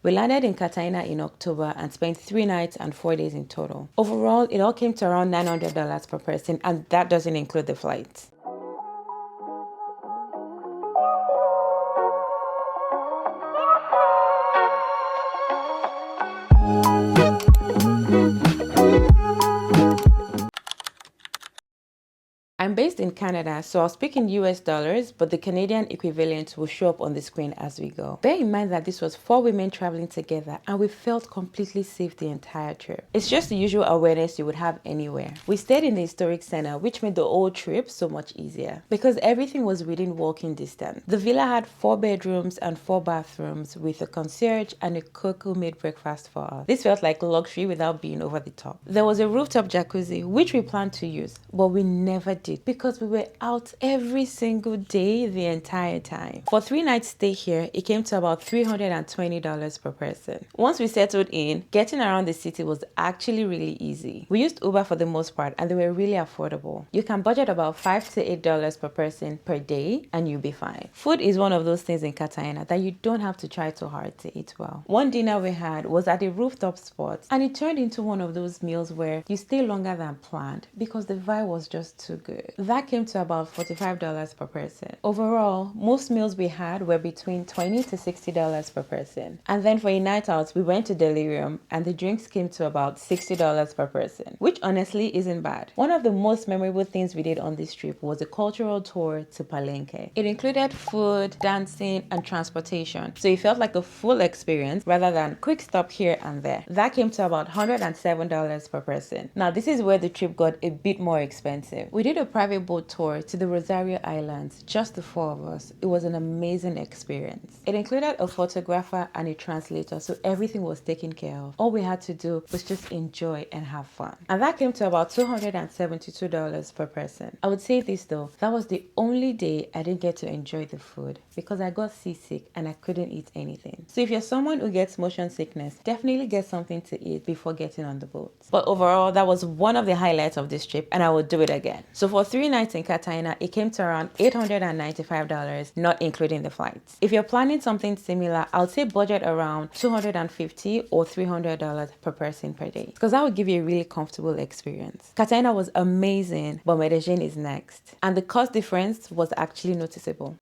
We landed in Cartagena in October and spent 3 nights and 4 days in total. Overall, it all came to around $900 per person, and that doesn't include the flights. I'm based in Canada, so I'll speak in US dollars, but the Canadian equivalent will show up on the screen as we go. Bear in mind that this was 4 women traveling together and we felt completely safe the entire trip. It's just the usual awareness you would have anywhere. We stayed in the historic center, which made the whole trip so much easier because everything was within walking distance. The villa had 4 bedrooms and 4 bathrooms with a concierge and a cook who made breakfast for us. This felt like luxury without being over the top. There was a rooftop jacuzzi, which we planned to use, but we never did because we were out every single day the entire time. For 3 nights stay here, it came to about $320 per person. Once we settled in, getting around the city was actually really easy. We used Uber for the most part and they were really affordable. You can budget about $5 to $8 per person per day and you'll be fine. Food is one of those things in Cartagena that you don't have to try too hard to eat well. One dinner we had was at a rooftop spot and it turned into one of those meals where you stay longer than planned because the vibe was just too good. That came to about $45 per person. Overall, most meals we had were between $20 to $60 per person. And then for a night out, we went to Delirium and the drinks came to about $60 per person, which honestly isn't bad. One of the most memorable things we did on this trip was a cultural tour to Palenque. It included food, dancing, and transportation, so it felt like a full experience rather than quick stop here and there. That came to about $107 per person. Now, this is where the trip got a bit more expensive. We did a private boat tour to the Rosario Islands, just the 4 of us. It was an amazing experience. It included a photographer and a translator, so everything was taken care of. All we had to do was just enjoy and have fun. And that came to about $272 per person. I would say this though, that was the only day I didn't get to enjoy the food because I got seasick and I couldn't eat anything. So if you're someone who gets motion sickness, definitely get something to eat before getting on the boat. But overall, that was one of the highlights of this trip and I would do it again. So for 3 nights in Cartagena, it came to around $895, not including the flights. If you're planning something similar, I would say budget around $250 or $300 per person per day, because that would give you a really comfortable experience. Cartagena was amazing, but Medellin is next. And the cost difference was actually noticeable.